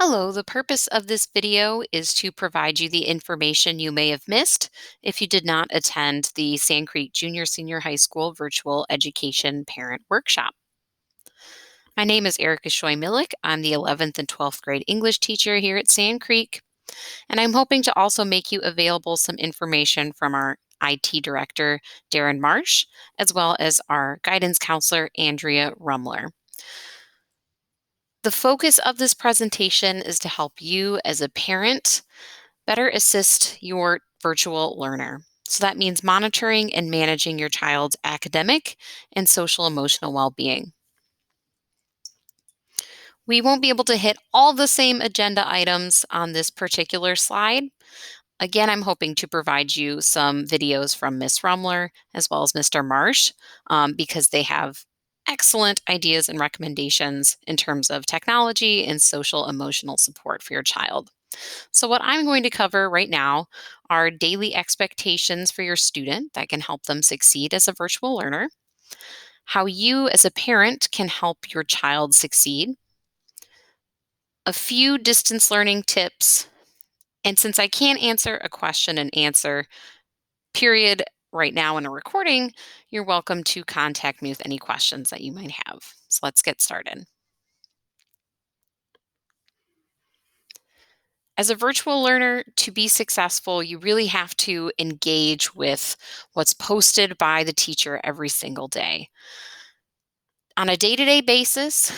Hello, the purpose of this video is to provide you the information you may have missed if you did not attend the Sand Creek Junior Senior High School Virtual Education Parent Workshop. My name is Erica Shoy-Millick. I'm the 11th and 12th grade English teacher here at Sand Creek, and I'm hoping to also make you available some information from our IT director, Darren Marsh, as well as our guidance counselor, Andrea Rumler. The focus of this presentation is to help you as a parent better assist your virtual learner. So that means monitoring and managing your child's academic and social emotional well-being. We won't be able to hit all the same agenda items on this particular slide. Again, I'm hoping to provide you some videos from Ms. Rumler as well as Mr. Marsh because they have excellent ideas and recommendations in terms of technology and social emotional support for your child. So what I'm going to cover right now are daily expectations for your student that can help them succeed as a virtual learner, how you as a parent can help your child succeed, a few distance learning tips, and since I can't answer a question and answer period right now in a recording, you're welcome to contact me with any questions that you might have. So let's get started. As a virtual learner, to be successful, you really have to engage with what's posted by the teacher every single day. On a day-to-day basis,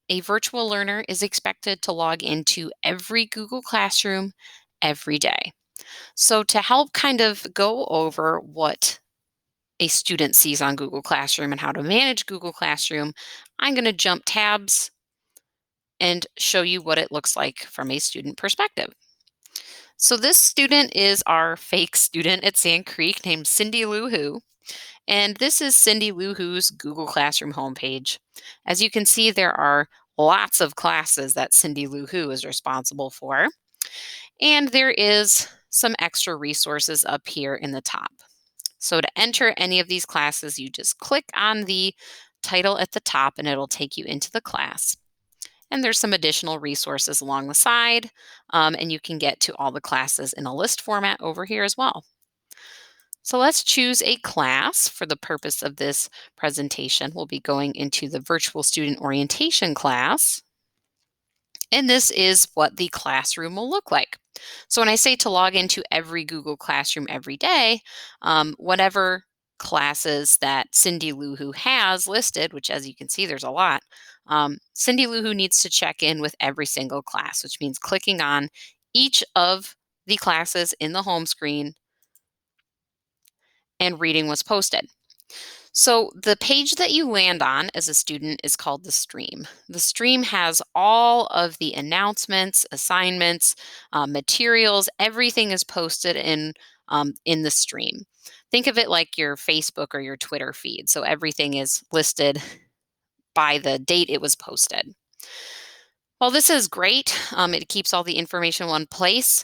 a virtual learner is expected to log into every Google Classroom every day. So to help kind of go over what a student sees on Google Classroom and how to manage Google Classroom, I'm going to jump tabs and show you what it looks like from a student perspective. So this student is our fake student at Sand Creek named Cindy Lou Who. And this is Cindy Lou Who's Google Classroom homepage. As you can see, there are lots of classes that Cindy Lou Who is responsible for. And there is some extra resources up here in the top. So to enter any of these classes, you just click on the title at the top and it'll take you into the class. And there's some additional resources along the side, and you can get to all the classes in a list format over here as well. So let's choose a class for the purpose of this presentation. We'll be going into the virtual student orientation class. And this is what the classroom will look like. So when I say to log into every Google Classroom every day, whatever classes that Cindy Lou Who has listed, which as you can see, there's a lot, Cindy Lou Who needs to check in with every single class, which means clicking on each of the classes in the home screen and reading what's posted. So the page that you land on as a student is called the stream. The stream has all of the announcements, assignments, materials, everything is posted in the stream. Think of it like your Facebook or your Twitter feed. So everything is listed by the date it was posted. While this is great, it keeps all the information in one place.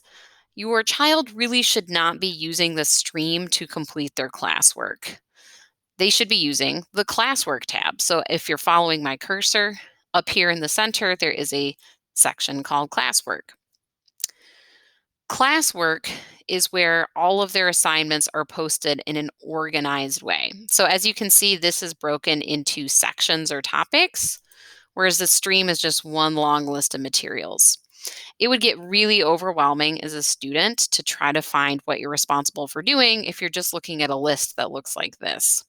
Your child really should not be using the stream to complete their classwork. They should be using the classwork tab. So if you're following my cursor, up here in the center, there is a section called classwork. Classwork is where all of their assignments are posted in an organized way. So as you can see, this is broken into sections or topics, whereas the stream is just one long list of materials. It would get really overwhelming as a student to try to find what you're responsible for doing if you're just looking at a list that looks like this.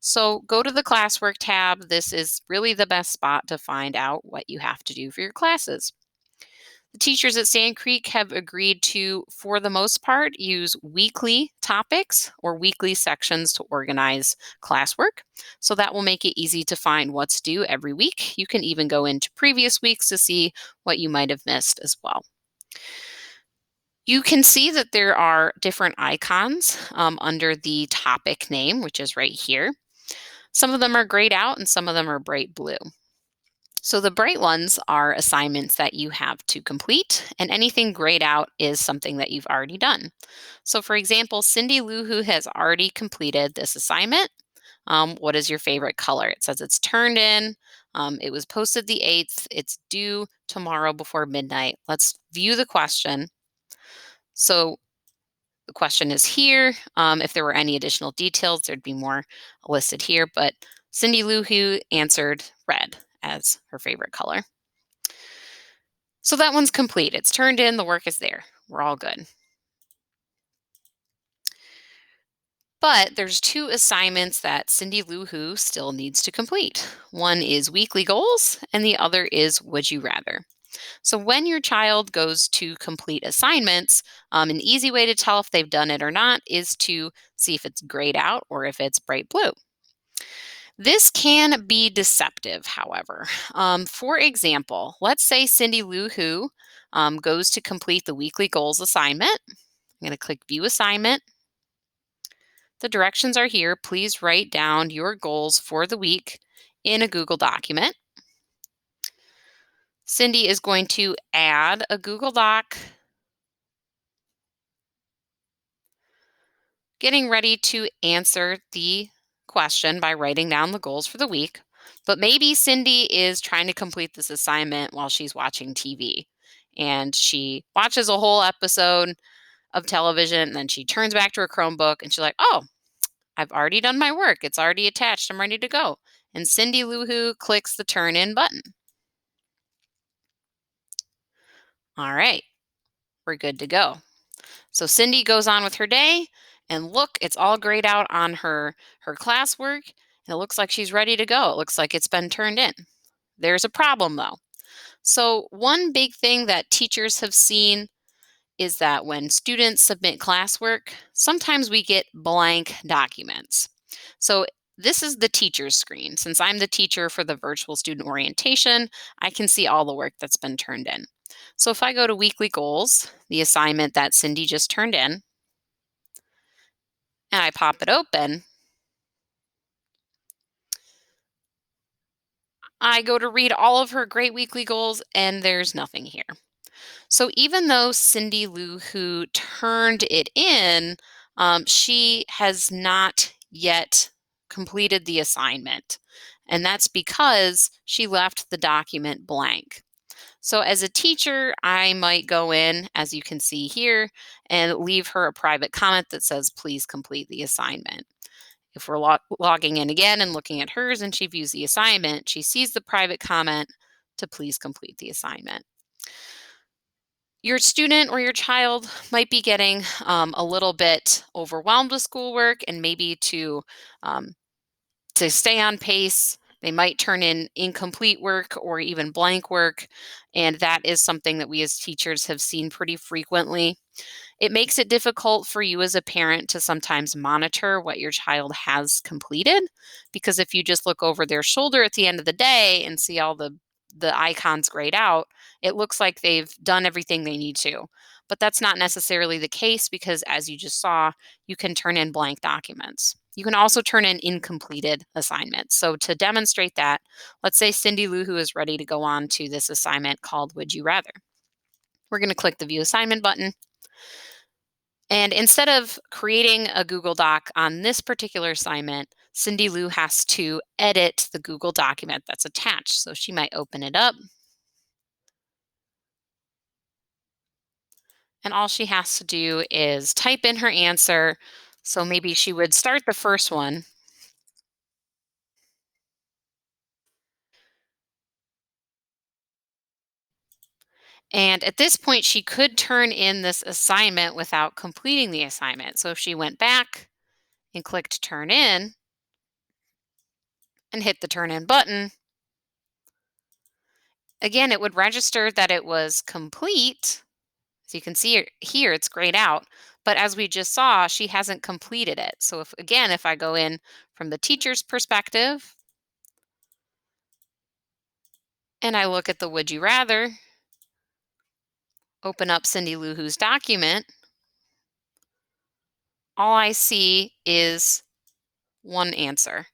So go to the classwork tab. This is really the best spot to find out what you have to do for your classes. The teachers at Sand Creek have agreed to, for the most part, use weekly topics or weekly sections to organize classwork. So that will make it easy to find what's due every week. You can even go into previous weeks to see what you might have missed as well. You can see that there are different icons under the topic name, which is right here. Some of them are grayed out and some of them are bright blue. So the bright ones are assignments that you have to complete, and anything grayed out is something that you've already done. So for example, Cindy Lou Who has already completed this assignment. What is your favorite color? It says it's turned in. It was posted the 8th. It's due tomorrow before midnight. Let's view the question. So the question is here. If there were any additional details, there'd be more listed here, but Cindy Lou Who answered red as her favorite color. So that one's complete. It's turned in, the work is there. We're all good. But there's two assignments that Cindy Lou Who still needs to complete. One is weekly goals, and the other is would you rather. So when your child goes to complete assignments, an easy way to tell if they've done it or not is to see if it's grayed out or if it's bright blue. This can be deceptive, however. For example, let's say Cindy Lou Who goes to complete the weekly goals assignment. I'm going to click View Assignment. The directions are here. Please write down your goals for the week in a Google document. Cindy is going to add a Google Doc, getting ready to answer the question by writing down the goals for the week. But maybe Cindy is trying to complete this assignment while she's watching TV. And she watches a whole episode of television, and then she turns back to her Chromebook and she's like, oh, I've already done my work. It's already attached. I'm ready to go. And Cindy Lou Who clicks the turn in button. All right, we're good to go. So Cindy goes on with her day, and look, it's all grayed out on her classwork, and it looks like she's ready to go. It looks like it's been turned in. There's a problem though. So one big thing that teachers have seen is that when students submit classwork, sometimes we get blank documents. So this is the teacher's screen. Since I'm the teacher for the virtual student orientation, I can see all the work that's been turned in. So if I go to weekly goals, the assignment that Cindy just turned in, and I pop it open, I go to read all of her great weekly goals, and there's nothing here. So even though Cindy Lou Who turned it in, she has not yet completed the assignment. And that's because she left the document blank. So as a teacher, I might go in, as you can see here, and leave her a private comment that says, please complete the assignment. If we're logging in again and looking at hers and she views the assignment, she sees the private comment to please complete the assignment. Your student or your child might be getting a little bit overwhelmed with schoolwork, and maybe to stay on pace, they might turn in incomplete work or even blank work, and that is something that we as teachers have seen pretty frequently. It makes it difficult for you as a parent to sometimes monitor what your child has completed, because if you just look over their shoulder at the end of the day and see all the icons grayed out, it looks like they've done everything they need to. But that's not necessarily the case, because as you just saw, you can turn in blank documents. You can also turn in incompleted assignments. So to demonstrate that, let's say Cindy Lou Who is ready to go on to this assignment called Would You Rather. We're going to click the View Assignment button. And instead of creating a Google Doc on this particular assignment, Cindy Lou has to edit the Google document that's attached. So she might open it up. And all she has to do is type in her answer. So maybe she would start the first one. And at this point, she could turn in this assignment without completing the assignment. So if she went back and clicked turn in and hit the turn in button, again, it would register that it was complete. So you can see here, it's grayed out. But as we just saw, she hasn't completed it. So if I go in from the teacher's perspective and I look at the Would You Rather, open up Cindy Lou Who's document, all I see is one answer.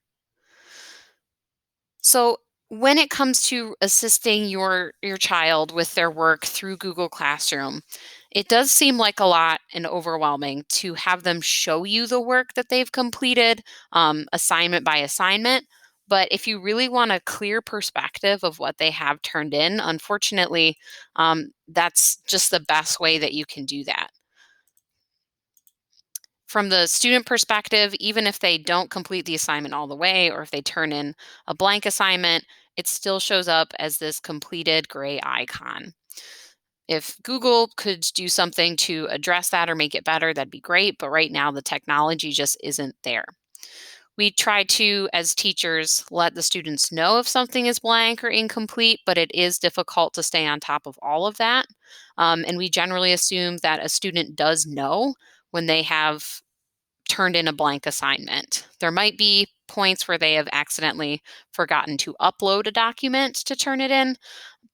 So when it comes to assisting your child with their work through Google Classroom, it does seem like a lot and overwhelming to have them show you the work that they've completed, assignment by assignment. But if you really want a clear perspective of what they have turned in, unfortunately, that's just the best way that you can do that. From the student perspective, even if they don't complete the assignment all the way, or if they turn in a blank assignment, it still shows up as this completed gray icon. If Google could do something to address that or make it better, that'd be great. But right now, the technology just isn't there. We try to, as teachers, let the students know if something is blank or incomplete, but it is difficult to stay on top of all of that. And we generally assume that a student does know when they have turned in a blank assignment. There might be points where they have accidentally forgotten to upload a document to turn it in,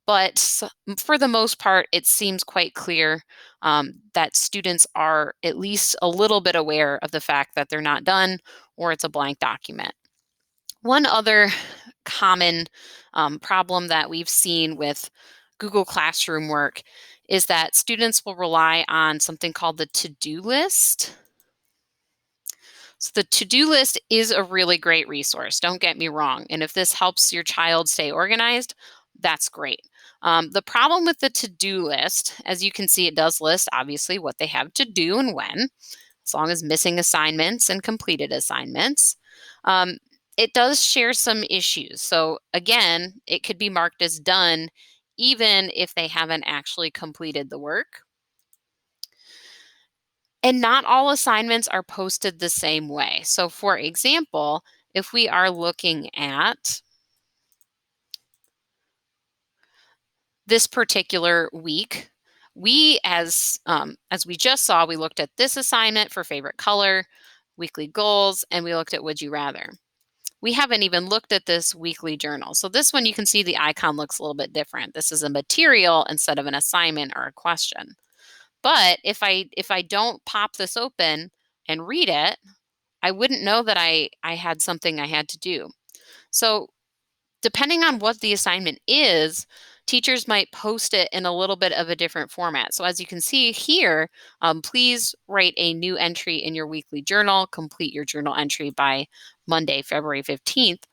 but for the most part, it seems quite clear that students are at least a little bit aware of the fact that they're not done or it's a blank document. One other common problem that we've seen with Google Classroom work is that students will rely on something called the to-do list. So the to-do list is a really great resource, don't get me wrong. And if this helps your child stay organized, that's great. The problem with the to-do list, as you can see, it does list obviously what they have to do and when, as long as missing assignments and completed assignments. Um, it does share some issues. So again, it could be marked as done even if they haven't actually completed the work. And not all assignments are posted the same way. So, for example, if we are looking at this particular week, we as we just saw, we looked at this assignment for favorite color, weekly goals, and we looked at would you rather. We haven't even looked at this weekly journal. So this one you can see the icon looks a little bit different. This is a material instead of an assignment or a question. But if I don't pop this open and read it, I wouldn't know that I had something I had to do. So, depending on what the assignment is, teachers might post it in a little bit of a different format. So, as you can see here, please write a new entry in your weekly journal. Complete your journal entry by Monday, February 15th.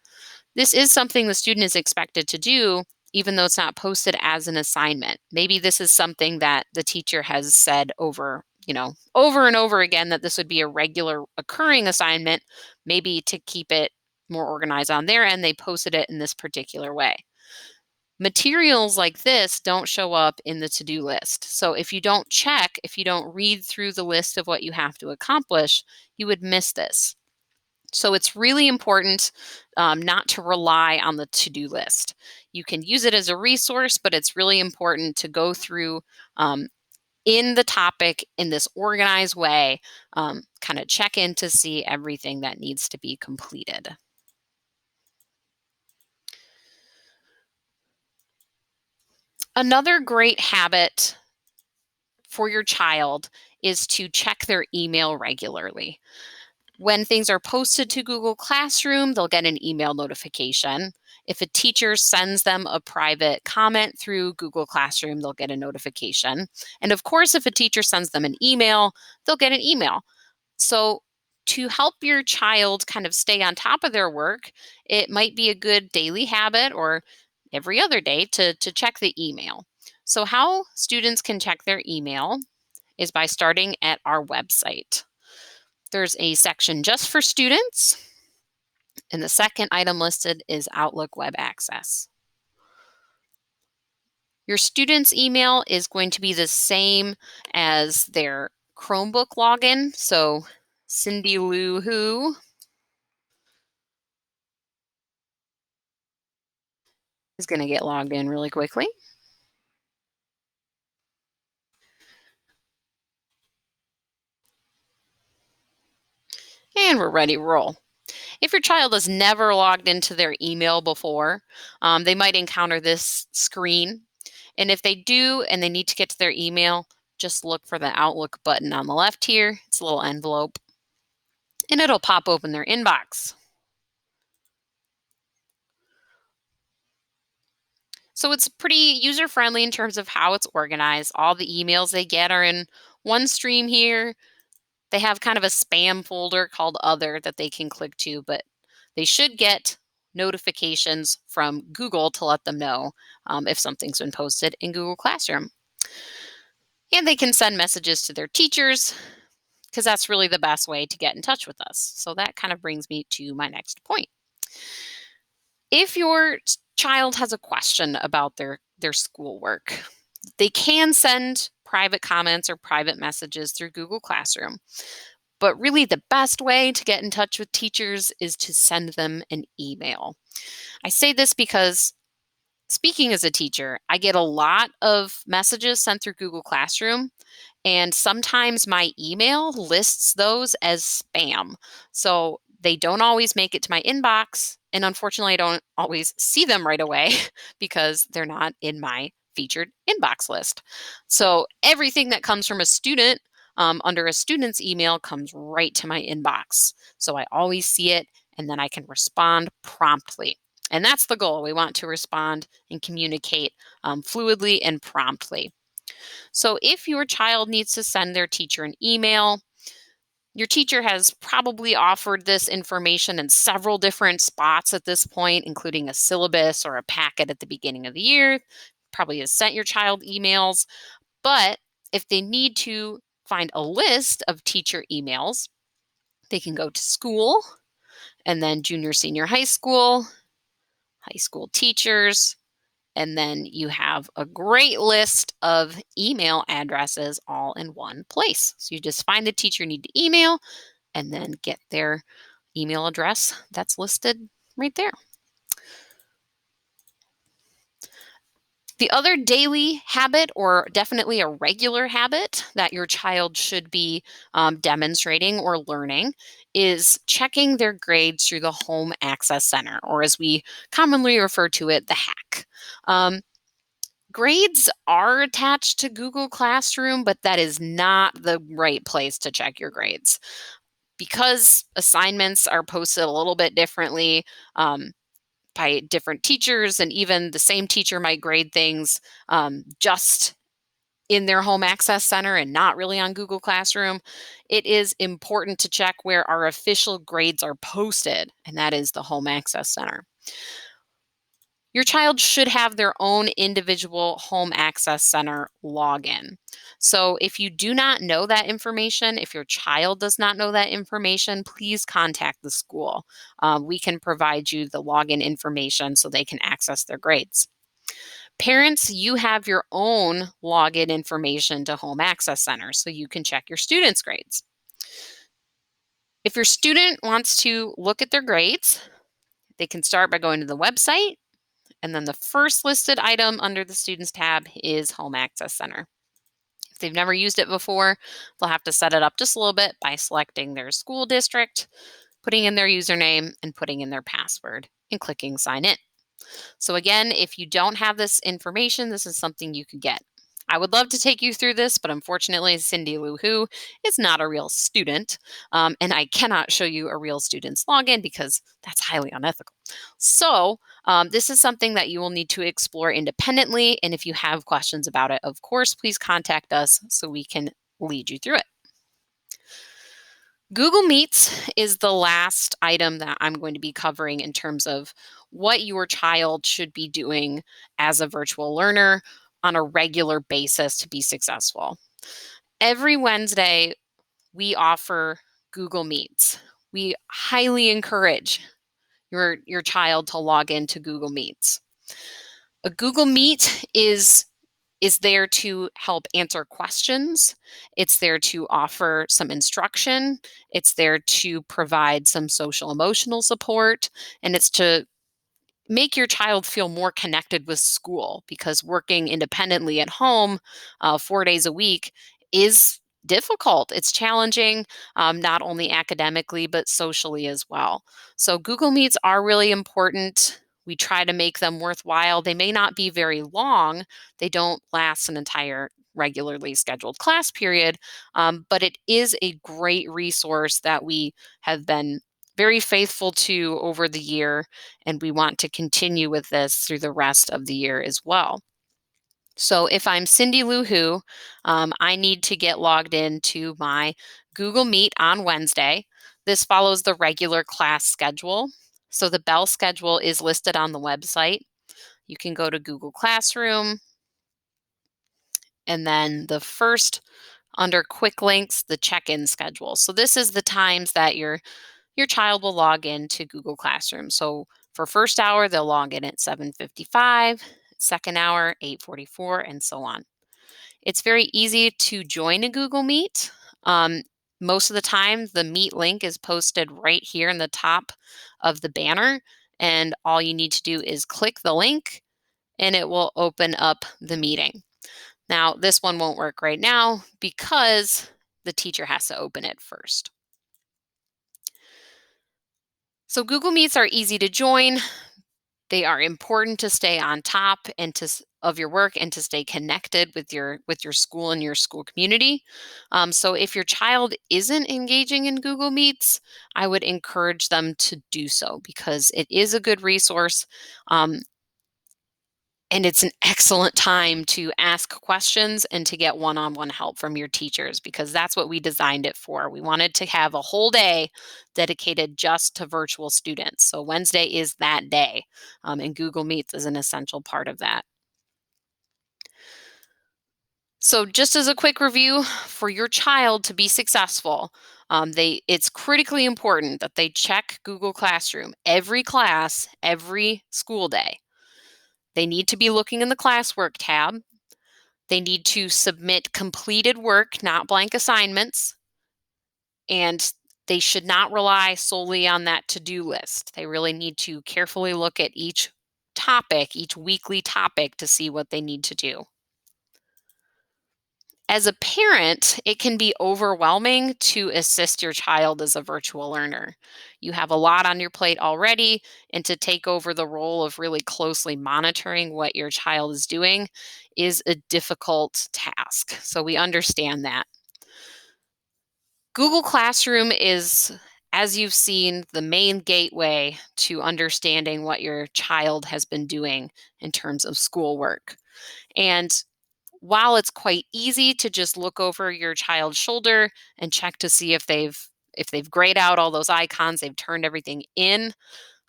This is something the student is expected to do, even though it's not posted as an assignment. Maybe this is something that the teacher has said over and over again that this would be a regular occurring assignment, maybe to keep it more organized on their end, they posted it in this particular way. Materials like this don't show up in the to-do list. So if you don't check, if you don't read through the list of what you have to accomplish, you would miss this. So it's really important not to rely on the to-do list. You can use it as a resource, but it's really important to go through in the topic in this organized way, kind of check in to see everything that needs to be completed. Another great habit for your child is to check their email regularly. When things are posted to Google Classroom, they'll get an email notification. If a teacher sends them a private comment through Google Classroom, they'll get a notification. And of course, if a teacher sends them an email, they'll get an email. So, to help your child kind of stay on top of their work, it might be a good daily habit or every other day to check the email. So, how students can check their email is by starting at our website. There's a section just for students, and the second item listed is Outlook Web Access. Your student's email is going to be the same as their Chromebook login. So, Cindy Lou Who is going to get logged in really quickly. And we're ready to roll. If your child has never logged into their email before, they might encounter this screen. And if they do and they need to get to their email, just look for the Outlook button on the left here. It's a little envelope, and it'll pop open their inbox. So it's pretty user friendly in terms of how it's organized. All the emails they get are in one stream here. They have kind of a spam folder called Other that they can click to, but they should get notifications from Google to let them know if something's been posted in Google Classroom. And they can send messages to their teachers because that's really the best way to get in touch with us. So that kind of brings me to my next point. If your child has a question about their schoolwork, they can send private comments or private messages through Google Classroom. But really, the best way to get in touch with teachers is to send them an email. I say this because speaking as a teacher, I get a lot of messages sent through Google Classroom, and sometimes my email lists those as spam. So they don't always make it to my inbox. And unfortunately, I don't always see them right away because they're not in my featured inbox list. So everything that comes from a student under a student's email comes right to my inbox. So I always see it and then I can respond promptly. And that's the goal. We want to respond and communicate fluidly and promptly. So if your child needs to send their teacher an email, your teacher has probably offered this information in several different spots at this point, including a syllabus or a packet at the beginning of the year, probably has sent your child emails. But if they need to find a list of teacher emails, they can go to school and then junior, senior high school teachers, and then you have a great list of email addresses all in one place. So you just find the teacher you need to email and then get their email address that's listed right there. The other daily habit, or definitely a regular habit, that your child should be demonstrating or learning is checking their grades through the Home Access Center, or as we commonly refer to it, the HAC. Grades are attached to Google Classroom, but that is not the right place to check your grades because assignments are posted a little bit differently by different teachers, and even the same teacher might grade things just in their Home Access Center and not really on Google Classroom. It is important to check where our official grades are posted, and that is the Home Access Center. Your child should have their own individual Home Access Center login. So if you do not know that information, if your child does not know that information, please contact the school. We can provide you the login information so they can access their grades. Parents, you have your own login information to Home Access Center so you can check your students' grades. If your student wants to look at their grades, they can start by going to the website. And then the first listed item under the Students tab is Home Access Center. If they've never used it before, they'll have to set it up just a little bit by selecting their school district, putting in their username, and putting in their password, and clicking Sign In. So again, if you don't have this information, this is something you could get. I would love to take you through this, but unfortunately, Cindy Lou Who is not a real student, and I cannot show you a real student's login because that's highly unethical. So this is something that you will need to explore independently, and if you have questions about it, of course, please contact us so we can lead you through it. Google Meets is the last item that I'm going to be covering in terms of what your child should be doing as a virtual learner on a regular basis to be successful. Every Wednesday, we offer Google Meets. We highly encourage your child to log into Google Meets. A Google Meet is there to help answer questions. It's there to offer some instruction. It's there to provide some social emotional support. And it's to make your child feel more connected with school, because working independently at home 4 days a week is difficult. It's challenging, not only academically, but socially as well. So Google Meets are really important. We try to make them worthwhile. They may not be very long. They don't last an entire regularly scheduled class period, but it is a great resource that we have been very faithful to over the year, and we want to continue with this through the rest of the year as well. So if I'm Cindy Lou Who, I need to get logged into my Google Meet on Wednesday. This follows the regular class schedule. So the Bell schedule is listed on the website. You can go to Google Classroom, and then the first under quick links, the check-in schedule. So this is the times that your child will log in to Google Classroom. So for first hour, they'll log in at 7:55, second hour, 8:44, and so on. It's very easy to join a Google Meet. Um, Most of the time, the Meet link is posted right here in the top of the banner, and all you need to do is click the link, and it will open up the meeting. Now, this one won't work right now because the teacher has to open it first. So Google Meets are easy to join. They are important to stay on top and of your work and to stay connected with your school and your school community. So if your child isn't engaging in Google Meets, I would encourage them to do so because it is a good resource. Um, and it's an excellent time to ask questions and to get one on one help from your teachers because that's what we designed it for. We wanted to have a whole day dedicated just to virtual students. So Wednesday is that day, and Google Meets is an essential part of that. So, just as a quick review, for your child to be successful, it's critically important that they check Google Classroom every class, every school day. They need to be looking in the classwork tab. They need to submit completed work, not blank assignments, and they should not rely solely on that to-do list. They really need to carefully look at each topic, each weekly topic to see what they need to do. As a parent, it can be overwhelming to assist your child as a virtual learner. You have a lot on your plate already, and to take over the role of really closely monitoring what your child is doing is a difficult task. So we understand that. Google Classroom is, as you've seen, the main gateway to understanding what your child has been doing in terms of schoolwork. And while it's quite easy to just look over your child's shoulder and check to see if they've grayed out all those icons, they've turned everything in,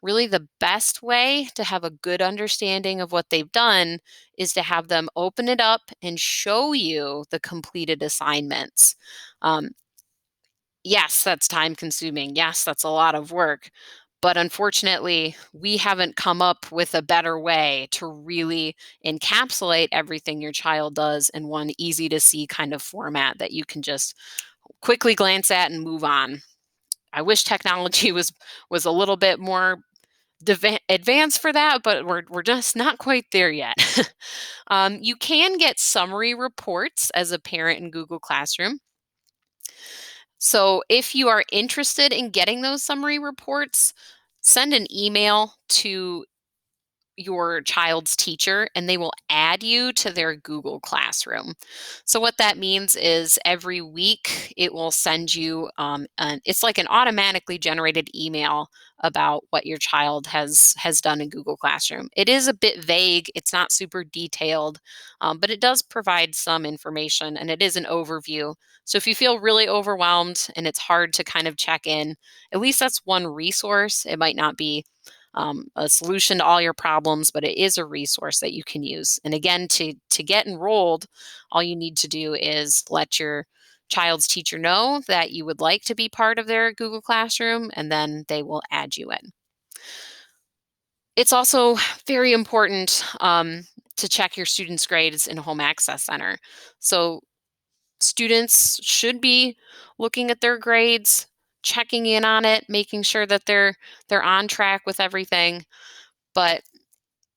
really the best way to have a good understanding of what they've done is to have them open it up and show you the completed assignments. Um, yes, that's time consuming. Yes, that's a lot of work. But unfortunately, we haven't come up with a better way to really encapsulate everything your child does in one easy to see kind of format that you can just quickly glance at and move on. I wish technology was a little bit more advanced for that, but we're just not quite there yet. You can get summary reports as a parent in Google Classroom. So if you are interested in getting those summary reports, send an email to your child's teacher and they will add you to their Google Classroom. So what that means is every week it will send you it's like an automatically generated email about what your child has done in Google Classroom. It is a bit vague, it's not super detailed, but it does provide some information and it is an overview. So if you feel really overwhelmed and it's hard to kind of check in, at least that's one resource. It might not be a solution to all your problems, but it is a resource that you can use. And again, to get enrolled, all you need to do is let your child's teacher know that you would like to be part of their Google Classroom, and then they will add you in. It's also very important to check your students' grades in Home Access Center. So students should be looking at their grades, checking in on it, making sure that they're on track with everything. But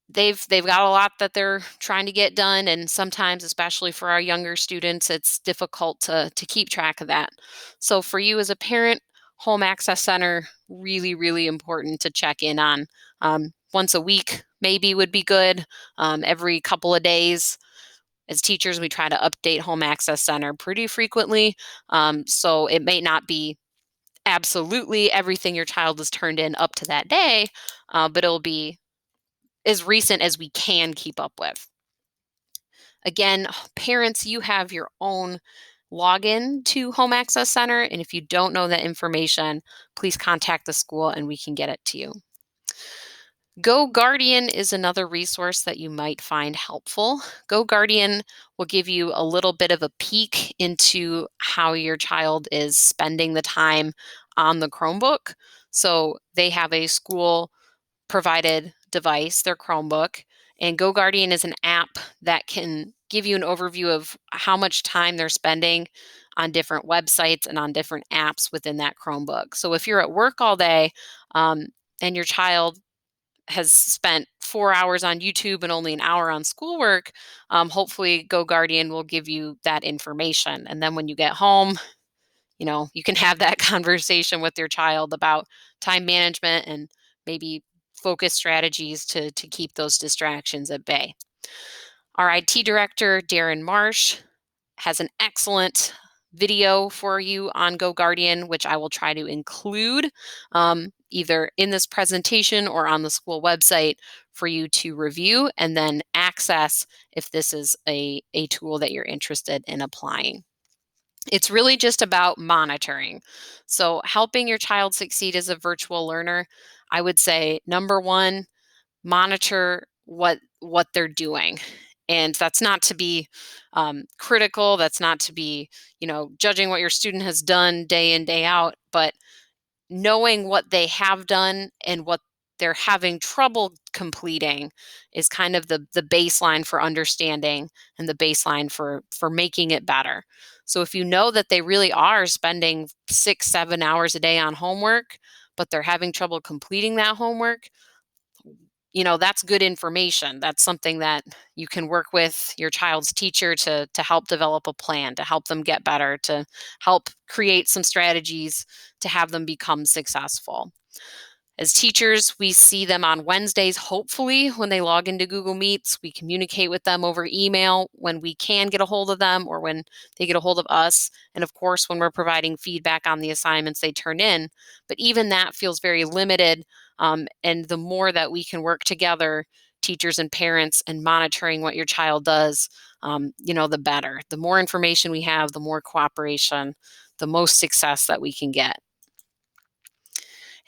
they've got a lot that they're trying to get done, and sometimes, especially for our younger students, it's difficult to keep track of that. So for you as a parent, Home Access Center really really important to check in on. Once a week maybe would be good. Every couple of days. As teachers, we try to update Home Access Center pretty frequently. So it may not be absolutely everything your child has turned in up to that day, but it'll be as recent as we can keep up with. Again, parents, you have your own login to Home Access Center. And if you don't know that information, please contact the school and we can get it to you. GoGuardian is another resource that you might find helpful. GoGuardian will give you a little bit of a peek into how your child is spending the time on the Chromebook. So they have a school provided device, their Chromebook, and GoGuardian is an app that can give you an overview of how much time they're spending on different websites and on different apps within that Chromebook. So if you're at work all day and your child has spent 4 hours on YouTube and only an hour on schoolwork, hopefully GoGuardian will give you that information. And then when you get home, you can have that conversation with your child about time management and maybe focus strategies to keep those distractions at bay. Our IT director, Darren Marsh, has an excellent video for you on GoGuardian, which I will try to include either in this presentation or on the school website for you to review and then access if this is a tool that you're interested in applying. It's really just about monitoring. So helping your child succeed as a virtual learner, I would say number one, monitor what they're doing. And that's not to be critical. That's not to be, judging what your student has done day in, day out, but knowing what they have done and what they're having trouble completing is kind of the baseline for understanding and the baseline for making it better. So if you know that they really are spending 6-7 hours a day on homework, but they're having trouble completing that homework, that's good information. That's something that you can work with your child's teacher to help develop a plan, to help them get better, to help create some strategies to have them become successful. As teachers, we see them on Wednesdays, hopefully, when they log into Google Meets. We communicate with them over email when we can get a hold of them or when they get a hold of us. And of course, when we're providing feedback on the assignments they turn in. But even that feels very limited. And the more that we can work together, teachers and parents, and monitoring what your child does, the better. The more information we have, the more cooperation, the most success that we can get.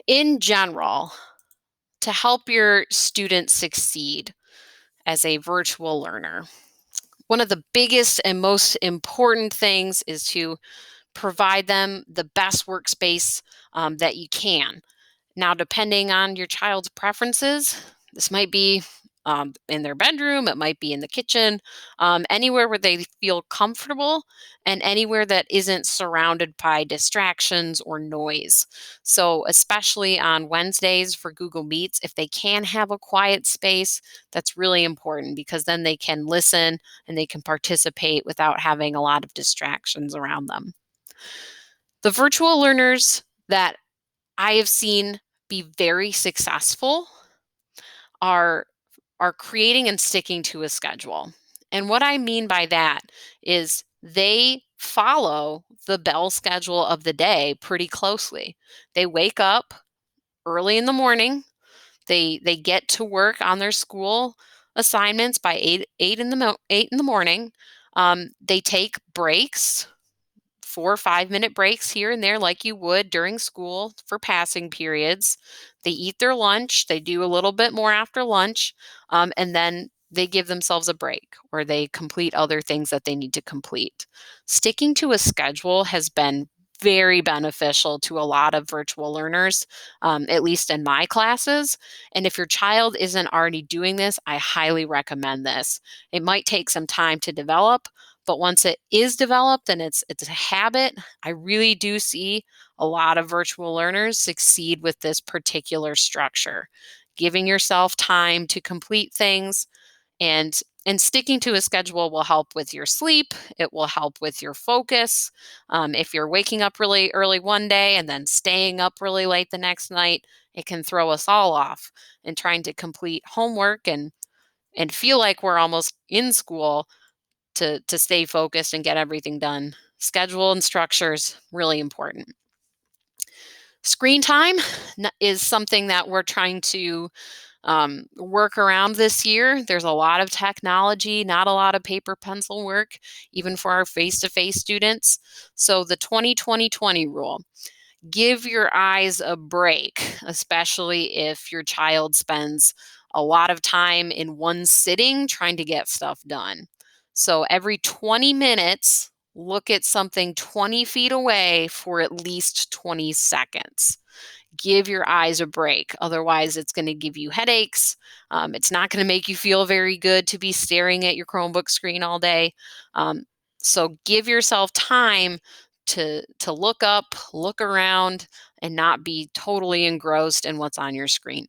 In general, to help your students succeed as a virtual learner, one of the biggest and most important things is to provide them the best workspace that you can. Now, depending on your child's preferences, this might be in their bedroom, it might be in the kitchen, anywhere where they feel comfortable and anywhere that isn't surrounded by distractions or noise. So, especially on Wednesdays for Google Meets, if they can have a quiet space, that's really important because then they can listen and they can participate without having a lot of distractions around them. The virtual learners that I have seen be very successful are creating and sticking to a schedule. And what I mean by that is they follow the bell schedule of the day pretty closely. They wake up early in the morning. They get to work on their school assignments by 8 in the morning. They take breaks, 4 or 5 minute breaks here and there, like you would during school for passing periods. They eat their lunch, they do a little bit more after lunch, and then they give themselves a break or they complete other things that they need to complete. Sticking to a schedule has been very beneficial to a lot of virtual learners, at least in my classes. And if your child isn't already doing this, I highly recommend this. It might take some time to develop, but once it is developed and it's a habit, I really do see a lot of virtual learners succeed with this particular structure. Giving yourself time to complete things and sticking to a schedule will help with your sleep. It will help with your focus. If you're waking up really early one day and then staying up really late the next night, it can throw us all off. And trying to complete homework and feel like we're almost in school to stay focused and get everything done. Schedule and structure is really important. Screen time is something that we're trying to work around this year. There's a lot of technology, not a lot of paper pencil work, even for our face-to-face students. So the 20-20-20 rule. Give your eyes a break, especially if your child spends a lot of time in one sitting trying to get stuff done. So every 20 minutes, look at something 20 feet away for at least 20 seconds. Give your eyes a break. Otherwise, it's going to give you headaches. It's not going to make you feel very good to be staring at your Chromebook screen all day. Um, so give yourself time to look up, look around, and not be totally engrossed in what's on your screen.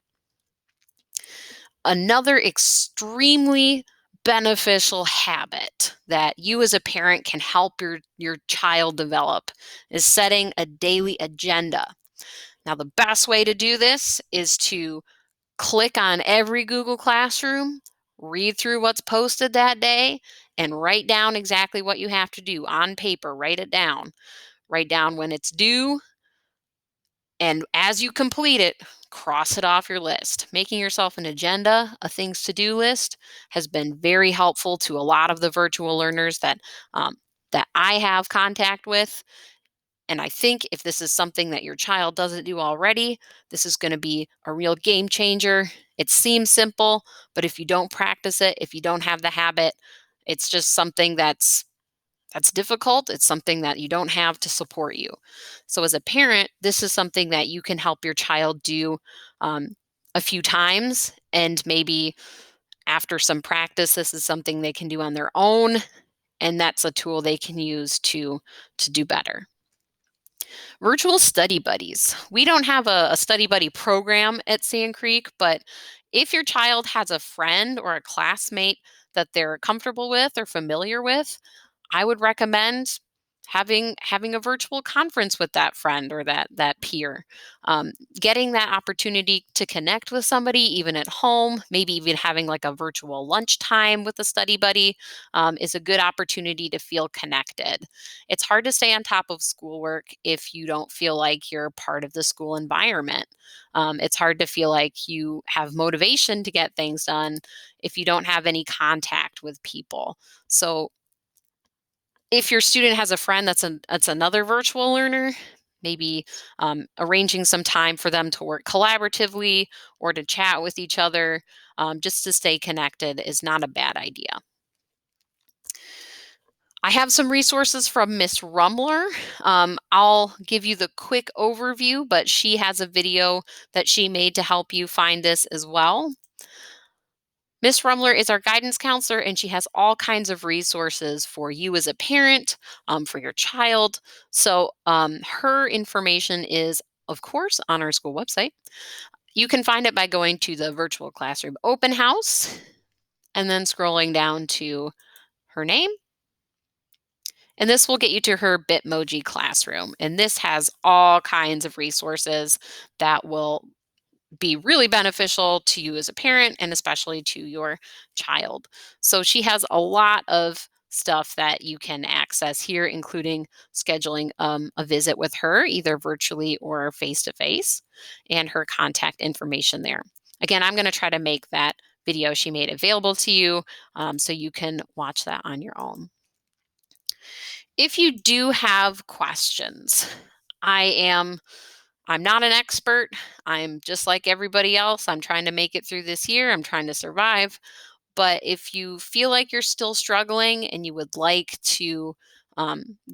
Another extremely beneficial habit that you as a parent can help your child develop is setting a daily agenda. Now, the best way to do this is to click on every Google Classroom, read through what's posted that day, and write down exactly what you have to do on paper. Write it down. Write down when it's due, and as you complete it, cross it off your list. Making yourself an agenda, a things to do list, has been very helpful to a lot of the virtual learners that I have contact with. And I think if this is something that your child doesn't do already, this is going to be a real game changer. It seems simple, but if you don't practice it, if you don't have the habit, it's just something that's difficult. It's something that you don't have to support you. So as a parent, this is something that you can help your child do um, a few times, and maybe after some practice, this is something they can do on their own, and that's a tool they can use to do better. Virtual study buddies. We don't have a study buddy program at Sand Creek, but if your child has a friend or a classmate that they're comfortable with or familiar with, I would recommend having a virtual conference with that friend or that peer. Um, Getting that opportunity to connect with somebody, even at home, maybe even having like a virtual lunchtime with a study buddy, is a good opportunity to feel connected. It's hard to stay on top of schoolwork if you don't feel like you're part of the school environment. It's hard to feel like you have motivation to get things done if you don't have any contact with people. So if your student has a friend that's another virtual learner, maybe arranging some time for them to work collaboratively or to chat with each other, just to stay connected, is not a bad idea. I have some resources from Miss Rumler. I'll give you the quick overview, but she has a video that she made to help you find this as well. Miss Rumler is our guidance counselor, and she has all kinds of resources for you as a parent, for your child. So her information is, of course, on our school website. You can find it by going to the virtual classroom open house and then scrolling down to her name. And this will get you to her Bitmoji classroom. And this has all kinds of resources that will be really beneficial to you as a parent and especially to your child. So she has a lot of stuff that you can access here, including scheduling a visit with her, either virtually or face to face, and her contact information there. Again, I'm going to try to make that video she made available to you so you can watch that on your own. If you do have questions, I am I'm not an expert. I'm just like everybody else. I'm trying to make it through this year. I'm trying to survive. But if you feel like you're still struggling and you would like to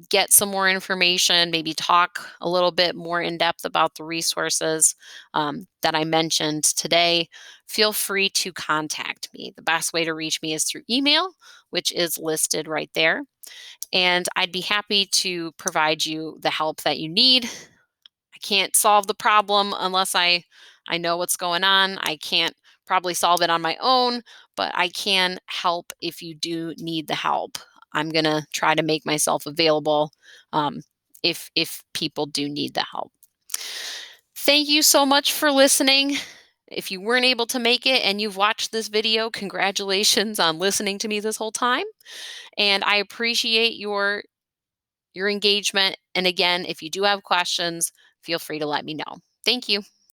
get some more information, maybe talk a little bit more in depth about the resources that I mentioned today, feel free to contact me. The best way to reach me is through email, which is listed right there. And I'd be happy to provide you the help that you need. I can't solve the problem unless I know what's going on. I can't probably solve it on my own, but I can help if you do need the help. I'm going to try to make myself available if people do need the help. Thank you so much for listening. If you weren't able to make it and you've watched this video, congratulations on listening to me this whole time. And I appreciate your engagement. And again, if you do have questions, feel free to let me know. Thank you.